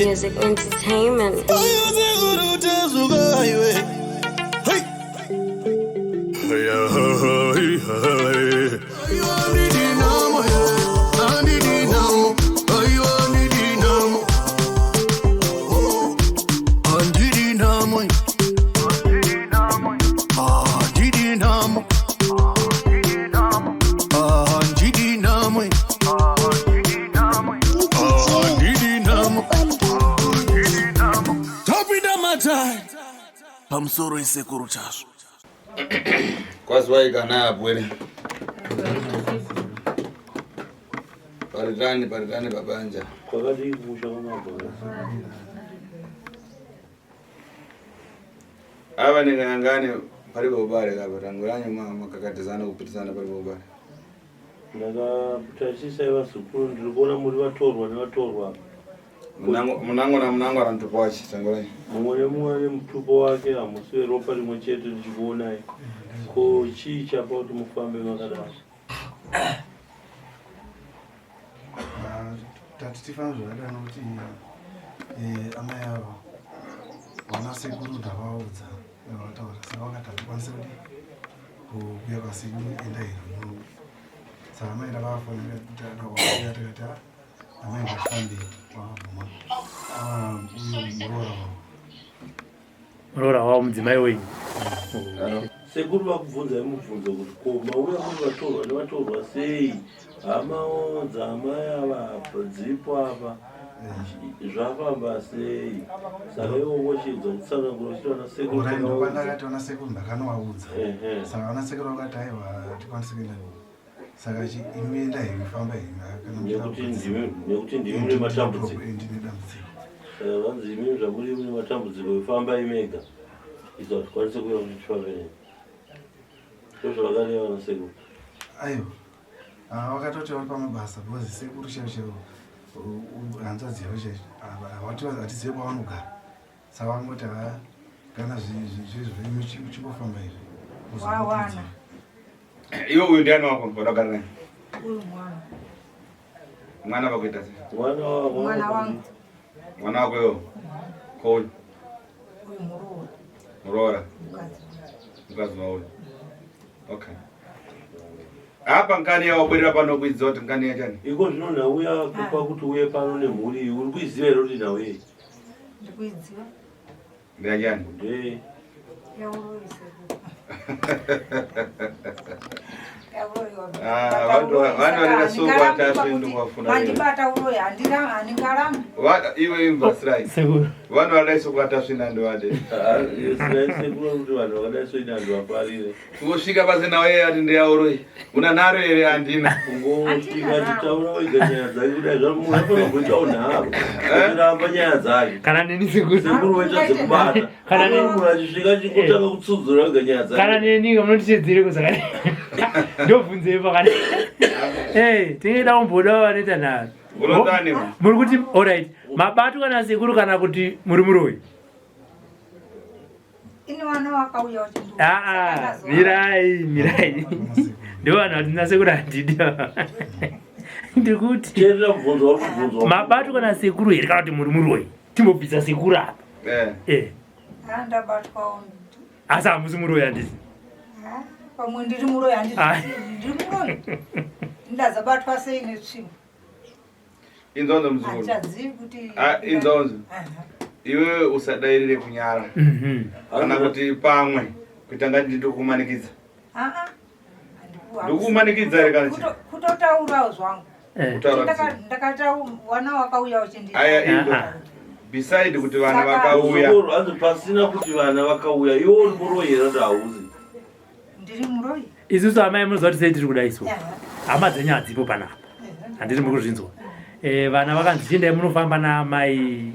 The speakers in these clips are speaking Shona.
music entertainment. Pamsoro isekuru chaso. Kwazwaika na bwele. Paritani babanja. Kwakati kusha mabona. Aba ni ngangane pali bobale kabatangulanya makakatizana kupitizana pali bobale. Ndaga putachisa Vazukuru ndikubona muri vatorwa. Munango arantupo wachi tangulanya. Mumwe mutupo wake amusiwe ropa rimwe chete ndichikuona ko chii chapa kuti mufambe makadaro. Tatitifana zvakadana kuti amai avo vana sekuru ndavaudza vataura saka vakati havakwanisi kuti kuuya pasekuru enda iro saka amai ndavafanira kuti akauya tikati amai ngafambe wavabvuma muroora wavo mudzimai wenyu. Sekuru vakubvunzai mubvunzo kuti ko mauya muri vatorwa nevatorwa sei hamaodza amai ava dzipo apa zvafamba sei saka ivo vochidza kutsanangura uchitaona sekuru ndokandakati vana sekuru ndakanovaudza saka vana sekuru vakati aiwa tikwanisi kuenda saka inoenda here ifamba nekuti ndimi mune matambudziko vanzi imimi zvamuri mune matambudziko ifambai mega izo hatikwanise kuya kuti tifambe nei zvozvavakareva vana sekuru aiwa vakatoti vari pamabasa because sekuru chaivo hanzvadzi yavo chaivo hatizive kwavanogara saka vangoti kana zvezvo chimbofamba izvi Wawana. Iwo uyu ndiani wako ndakagara naye? Uyu mwana. Mwana vakuita sei? Mwana wangu. Mwana wako yo? Ko uyu? Uyu muroora. Muroora? Mkazi wa uyu. Okay. Apa nkani ya wabwirira pano kuidziwa kuti nkani yachani? Iko zvino nauya kupa kuti uye pano nemhuri uri kuiziva here kuti nauye? Ndikuidziva. Ndiyachani? Ndee. Yauroise. Vanhu vanenge suku atasvindu kwafuna. Mandibata uroya handingaramba. Iwe imba Sly. Vanhu vadai suku atasvinda ndovade. Sekuru kuti vanhu vakadai soina ndovaparire. Kusvika pasina waye ati ndeyauroyi. Una nharo here handina. Kungosvika titaura wega nyaya dzake kudai zvamunhu anogoitawo nharo. Kuramba nyaya dzake. Kana neni sekuru. Sekuru wecha dzekubata. Kana neni munhu achisvika chingotanga kutsudzura wega nyaya dzake. Kana neni munotiteedzere kuzakani. Ndobvunzei pakati. Tingeda kumboda vanoita nharo. Muri kuti alright, mabatu kana sekuru kana kuti muri muroyi? Ini vana vakauya vachindi. Mirai. Ndo vanhu vatina sekuru handidi. Ndikuti teerera kubvunza uri kubvunza. Mabatu kana sekuru here kana kuti muri muroyi? Timbobvisa sekuru apa. Ndabatwawo. Asi hamusi muroyi handisi. Pamwe ndiri muroyi handisi. Ndiri muroyi. Ndazabatwa sei netsvimbo. Inzonzo mzukuru. Hachazivi kuti. Inzonzo. Iwe usadairire kunyara. Kana kuti pamwe kuita ngati ndikumanikidza. Ndikumanikidza here kana chi. Kutotaurawo zvangu. Ndakata vana vakauya vachindi. Aya indo. Beside kuti vana vakauya. Anzi pasina kuti vana vakauya iwo uri muroyi here ndauzi. Ndiri muroyi. Isusu amai munoziva kuti sei tiri kuda isu. Hama dzenyu hadzipo panapa. Handiti muri kuzvinzwa. Vana vakanzi chiendai munofamba naamai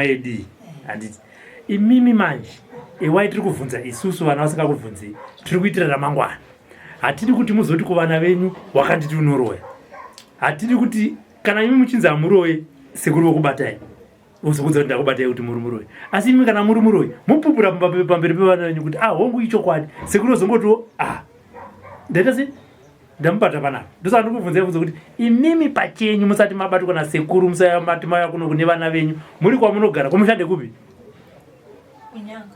edu. Handiti. Imimi manje. Wai tiri kuvhunza isusu vana vasingakubvunzi. Tiri kuitira ramangwana. Hatidi kuti muzoti kuvana venyu wakanditi unoroya. Hatidi kuti kana imi muchinzi hamuroyi sekuru vokubatai. Uzokudza kuti ndakubatai kuti muri muroyi. Asi imi kana muri muroyi mupupura pamberi pevana venyu kuti hongu ichokwadi. Sekuru ozongotiwo ndaita sei? ndamubata panapa ndosaka ndikubvunzai bvunzo kuti imimi pachenyu musati mabatwa nasekuru musati mauya kuno kune vana venyu muri kwamunogara kumushande kupi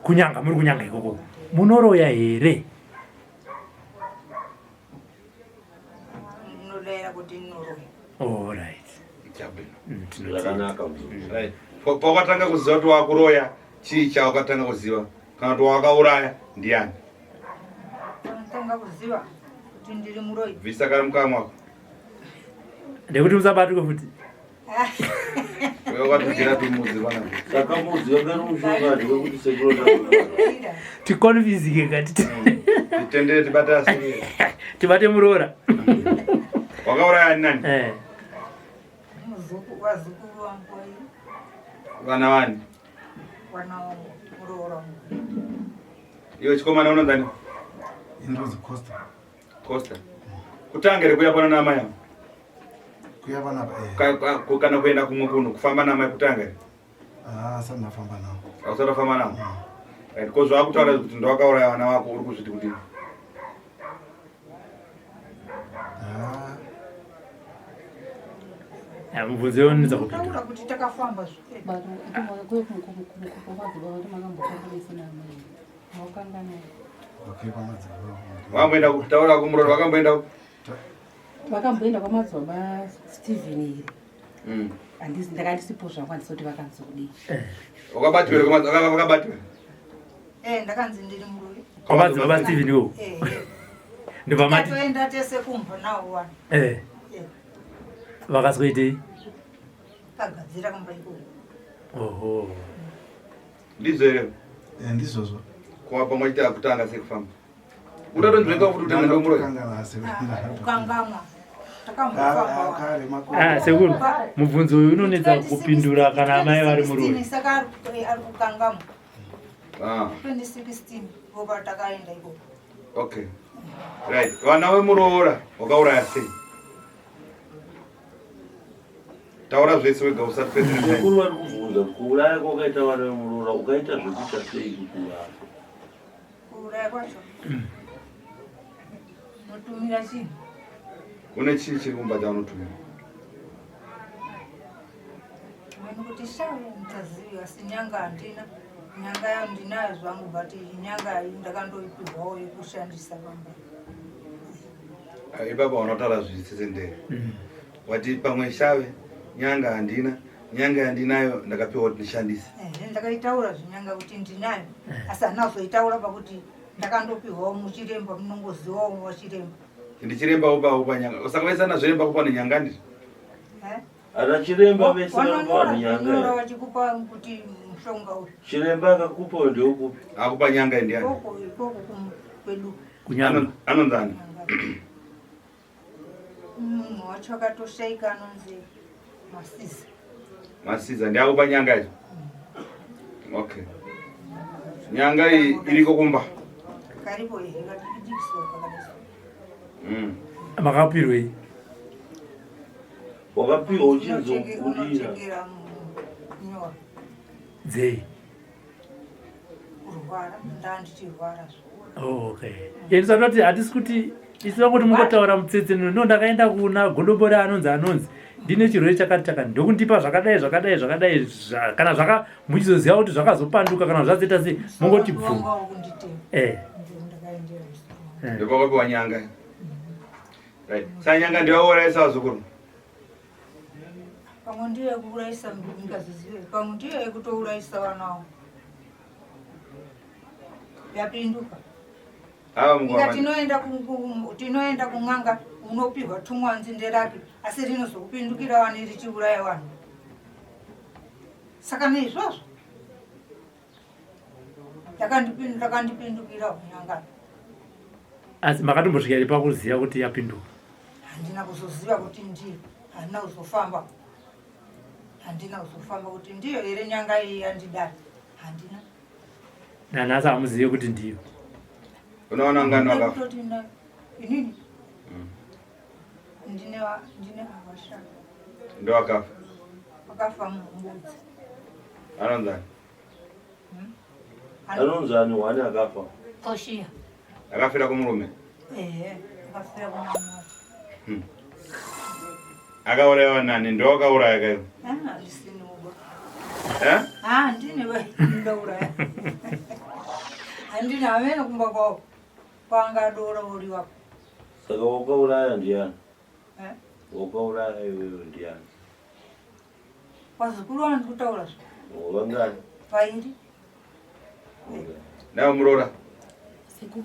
kunyanga muri kunyanga ikoko munoroya here alright right pakatanga kuziva kuti wakuroya chii chawakatanga kuziva kana kuti wakauraya ndiani tanga kuziva kuti ndiri muroyi bvisa kari mukaka mwako ndekuti musabatwe futi wakatogera tumudzi pana saka mudzi wakari mushongani wekuti sekuru tikonfizike kati titendere tibate asiri tibate muroora wakauraya ani nani vazukuru vangu vana vani vana muroora iwe chikomana unonzani Indozi Costa. Costa kutangere kuya pana namai yavo Kuya pana kana kuenda kumwe kuno kufamba namai kutangere asana famba nawo. ausada famba navo right ko zvakutaura kuti ndawakauraya vana vako uri kuzviti kuti mubvunzo yonetsa kupindura taura kuti takafamba wamboenda kutaura kumuroro wakamboenda vakamboenda kwamadzibaba Stephen iri ndakandisipo zvakwanisa kuti vakanzi kudii wakabatwere wakabatwere ndakanzi ndiri muroyi kwamadzibaba Stephen iwo ndopamatoenda tese kumba nawo wanu vakaswetei kagadzira kamba ikoko oho ndizvo here ndizvozvo kuva pamwe chiti akutanga sekufamba utatonzvenga kuti utenda ndomuroyi kukangamwa takambofamba sekuru mubvunzo uyu unonetsa kupindura kana amai vari muroyi saka ari kukangamwa 2016 ropa takaenda ikoko okay right vana vemuroora wakauraya sei taura zvese wega usati sekuru vari kubvunza kuuraya kwakaita vana vemuroora ukaita zvekuita sei kuti uraya kuuraya kwacho notumira chinhu une chii chiri kumbata unotumira mene kuti shau mutazivi asi nyanga handina nyanga yayo ndinayo zvangu but nyanga iyi ndakandoipirwawo yekushandisa pamba ipapa unotaura zvisisendere wati pamwe shave nyanga handina nyanga yandinayo ndakapiwa kuti ndishandise ndakaitaura zvinyanga kuti ndinayo asi hanazoitaura pakuti ndakandopiwawo muchiremba munongozivawo wachiremba ndichiremba upa nyanga saka vaisana zviremba kupa nenyanga ndizvo ana chiremba vese vanopa nyanga vachikupa kuti mushonga uyu chiremba akakupa ndeukupi akupa nyanga indiani ikoko kwedu anonzani munhu wacho akatoshaika anonzi masiza ndiakupa nyanga icho okay nyanga iyi iriko kumba karipo ikatidikiso kakadasa makapirwei wakapiwa uchinzokudira nyora dzei kurwara ndandichirwara okay ndisatoti hatisi kuti isina kuti mungotaura mutsetseno no ndakaenda kuna gondobori anonzi ndine chirwere chakati ndokundipa zvakadai kana zvaka muchizoziva kuti zvakazopanduka kana zvazoita sei mungoti bvu ndopakapiwa nyanga right sa nyanga ndivauraisa vazukuru pamwe ndiyo yekuurayisa ndingazizive pamwe ndiyo yekutourayisa vanawo yapinduka inga tinoenda kun'anga unopihwa tumwanzinde rake asi rinozokupindukira wani richiuraya vanhu saka neizvozvo takandipindukira nyanga asi makatombosvika iri pakuziva kuti yapinduka handina kuzoziva kuti ndiyo handina kuzofamba kuti ndiyo here nyanga iyi yandidari handina nanhasi hamuzive kuti ndiyo unoona ngano akafa inini ndine avashaka ndo akafa akafa mumbudzi anonzani anonzani wani akafa oshiya akafira kumurume akafira kumwana wacho Akauraya nani? Ndo akauraya kayo? Lisini uba. Ndine ndauraya. Andina amene kumba kwanga dora uri wako. Saka wakauraya ndiani? Wakauraya wewe ndiani? Vazukuru vantu kutaura Vangani? vairi. Nawe Murora. Siku.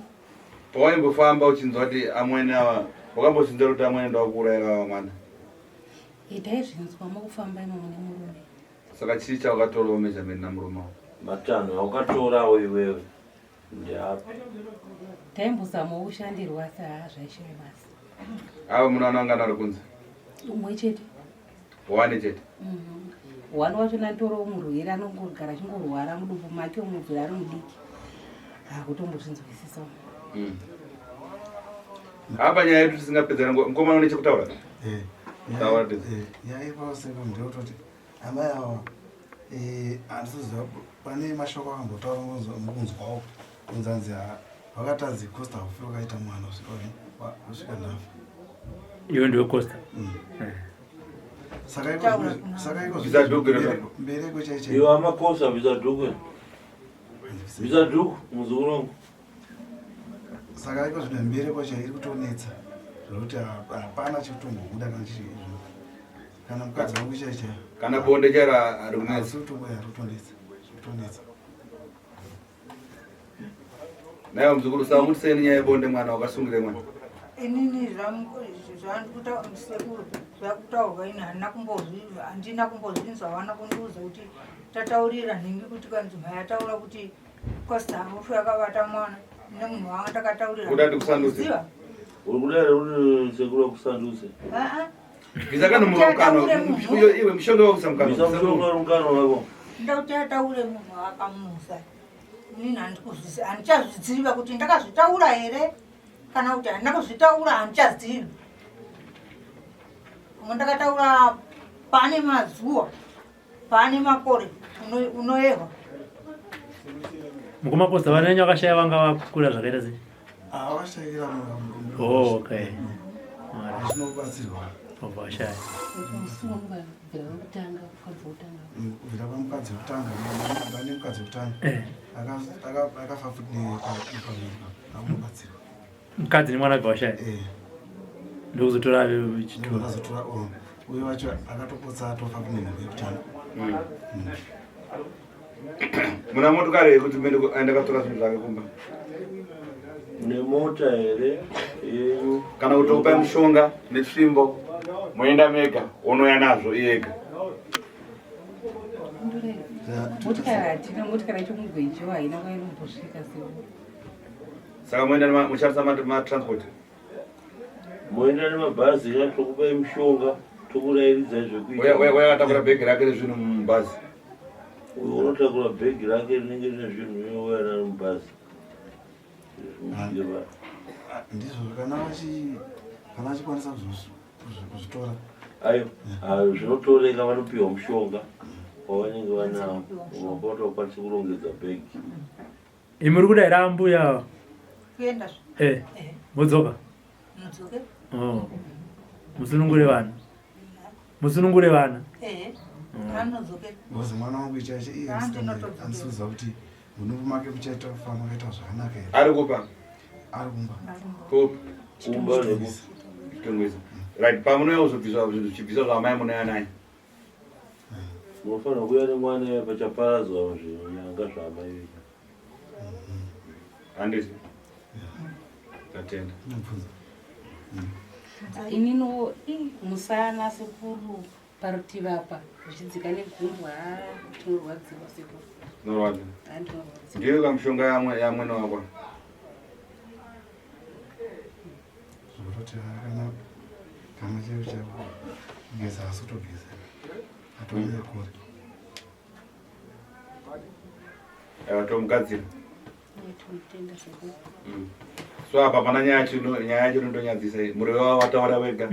Pawaimbofamba uchinzwa kuti amweni ava wakambochinzira kuti amweni ndo akuuraya mwana. Taizvinzwa mukufamba imomo nemurume. Saka chii chawakatora measurement namurume wako? Matano wakatora iwewe. Ndiapo. Taimbozamawo kushandirwa asi zvaishaya basi. Ava muno vanongana vari kunze? Umwe chete. Wani chete? Wani wacho natoro murwere anongogara achingorwara mudumbu make umubvira ari mudiki. Hakutombozvinzwisisa. Apa nyaya yedu tisingapedzera ngoma une chekutaura? Yaiva seko ndeyototi amai ava handisiziva pane mashoko akambotaura mukunzwawo kunzanzi vakatadzi costa kufi wakaita mwana usvika nhafu. Iwe ndiwe Costa? Saka iko mbereko chaichai. Iwe amakosa Vizadhuku. Vizadhuku muzukuru wangu. Saka iko zvino mbereko chairi kutonetsa zvokuti hapana chekutombobuda kana chii kana mukadzi wangu chaichai. Kana bonde chara ari kunetsa? Asi kutongoya ari kutonetsa. Naye muzukuru samutiseni nyaya yebonde mwana wakasungire mwana? Inini zvandikusekuru zvakutaurwa ine handina kumbozvinzwa vana kundiudza kuti tataurira nhingi kuti kanzi mhayataura kuti Costa ufu yakavata mwana nemunhu wanga takataurira. Udati kusanduse? Uri kudare uri sekuru wakusanduse? Bizakano murukano iwe mshonga wakusamukano? Bisamshonga rukano wako? Ndakuti ataure munhu akamusa. Inini handichazviziva kuti ndakazvitaura here kana kuti handina kuzvitaura handichazivi. Ndakataura pane mazuva pane makore unoyeva. Mukumakosta vanenyu vakashaya vanga vakura zvakaita sei? Vakashayira okay. Zvinobatsirwa. Vashaya. Kubvira pamukadzi wekutanga pane mukadzi wekutanga akafa futi nepamubatsirwa. Mukadzi nemwana wabva washaya? Ndokuzotora chitoro. Azotora uye wacho akatopotsa atofa kune mhuri yekutanga. Muna motokari yekuti ndakatora zvinhu zvake kumba? Nemota here yenyu. Kana kutopai mushonga nesvimbo moenda mega unoya nazvo iyega? Motikari hatina, motikari yacho mugwenjiwa haina kwainombosvika seo. Saka moenda mushandisa matransport? Moenda nemabhazi tokupai mushonga tokurairidza zvekuita. Uya akatakura bhegi rake nezvinhu mubhazi? Uyo unotakura bhegi rake rinenge rine zvinhu uya naro mubhazi. Ndizvo kana vachikwanisa kuzvitora. Ayo zvinotoreka vanopiwa mushonga wavanenge vanawo umapoto wakwanisa kurongedza bhegi. Muri kudaira Mbuya? Kuenda modzoka? Mudzoke? Musunungure vana? Musunungure vana? Anodzoke. Ngozi mwana wangu ichaiche iye andisiudza kuti munuvu make kuchaita kufamba kaita zvakanaka here. Ari kupa? Ari kumba. Kumba nekutongwisa. Right, pamunouya kuzobviswa zvibviswa zvamai munoya naye? Munofanira kuuya nemwana pachaparadzwa zvinyanga zvamai. Handisi? Tatenda. Inino musana sekuru parutivi apa zvichidzika negumbo tinorwadziwa sekuru. Norwadza? Ndiwe kamushonga yamwene wako? Zvokutoti kana chaivo chaivo kugeza asi kutogeza atonya kure. Aiwa tomugadzira? Tomutenda sekuru. So apa pana nyaya yacho inondonyadzisa mureve wavo wataura wega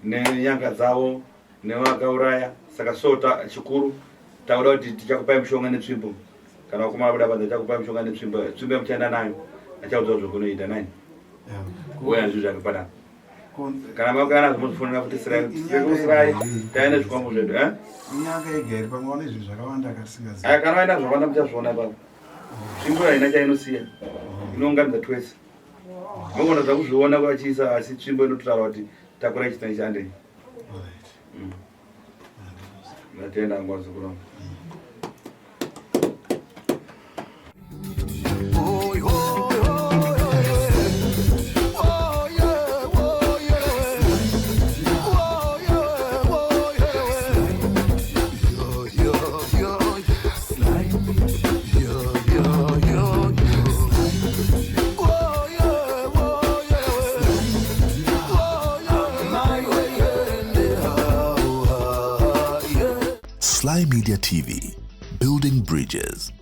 nenyanga dzavo nevakauraya. Saka sota chikuru taura kuti tichakupai mushonga netsvimbo. Kana wakumara kuda panza tichakupai mushonga netsvimbo. Tsvimbo yamuchaenda nayo achaudza zvokunoita nani? Uya zviro zvakapadana. kana makana zvomuzifonera kuti Sly taine zvikwambo zvedu inyanga yega iri pamwe wane zvinhu zvakawanda akatisingazivi kana waenda zvakawanda muchazviona ipapo tsvimbo haina chainosiya inounganidza twese mogona zvakuzviona kwachiisa asi tsvimbo inototaura kuti takura chitani chandei ndatenda ngwazukuru Sly Media TV, building bridges.